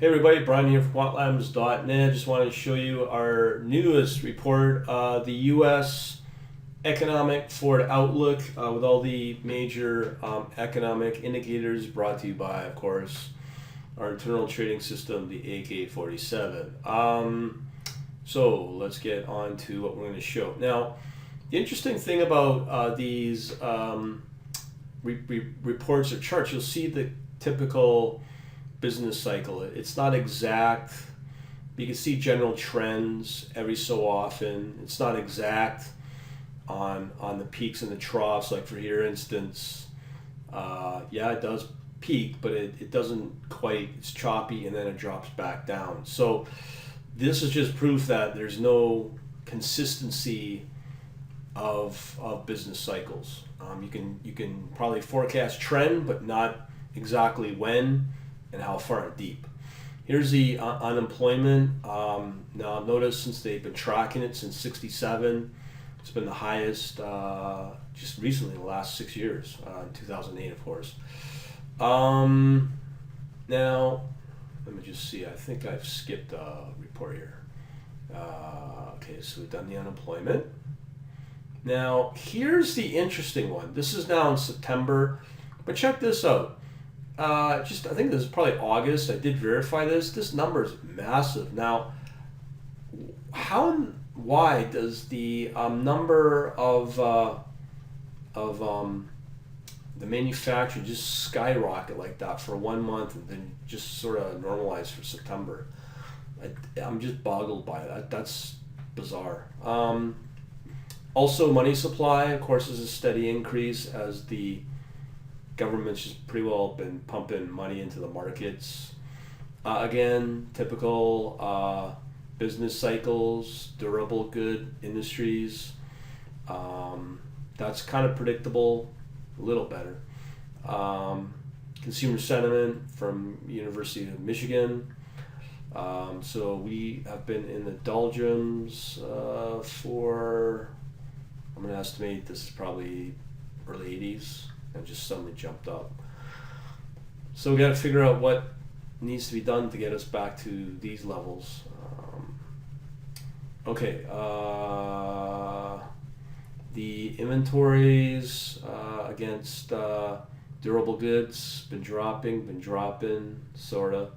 Hey everybody, Brian here from quantlabs.net. Just wanted to show you our newest report, the U.S. Economic Forward Outlook, with all the major economic indicators brought to you by, of course, our internal trading system, the AK-47. So let's get on to what we're going to show. Now, the interesting thing about these reports or charts, you'll see the typical business cycle. It's not exact. You can see general trends every so often. It's not exact on the peaks and the troughs. Like for here instance, yeah, it does peak, but it doesn't quite. It's choppy and then it drops back down. So this is just proof that there's no consistency of business cycles. You can probably forecast trend, but not exactly when and how far and deep. Here's the unemployment. Now notice since they've been tracking it since 67, it's been the highest just recently in the last 6 years, in 2008 of course. Now, let me just see, I think I've skipped a report here. Okay, so we've done the unemployment. Now, here's the interesting one. This is now in September, but check this out. I think this is probably August. I did verify this. This number is massive. Now, why does the number of the manufacturer just skyrocket like that for 1 month and then just sort of normalize for September? I'm just boggled by that. That's bizarre. Also, money supply, of course, is a steady increase as the government's just pretty well been pumping money into the markets. Again, typical business cycles, durable good industries. That's kind of predictable, a little better. Consumer sentiment from University of Michigan. So we have been in the doldrums for, I'm going to estimate this is probably early 80s. And just suddenly jumped up. So we got to figure out what needs to be done to get us back to these levels. Okay, the inventories against durable goods been dropping, sorta.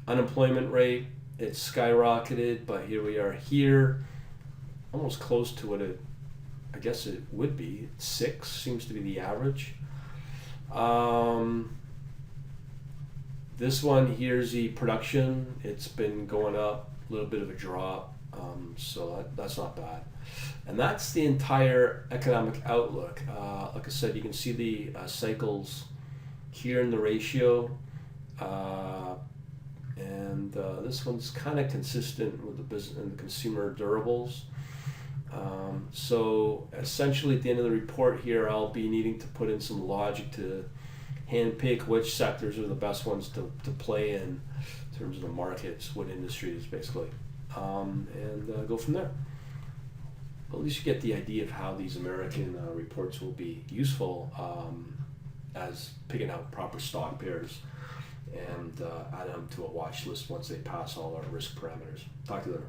Unemployment rate, it's skyrocketed, but here we are here, almost close to what I guess it would be. 6 seems to be the average. This one here's the production. It's been going up, a little bit of a drop, so that's not bad. And that's the entire economic outlook. Like I said, you can see the cycles here in the ratio, and this one's kind of consistent with the business and the consumer durables. So essentially at the end of the report here, I'll be needing to put in some logic to handpick which sectors are the best ones to play in terms of the markets, what industries basically, and go from there. But at least you get the idea of how these American reports will be useful as picking out proper stock pairs and add them to a watch list once they pass all our risk parameters. Talk to you later.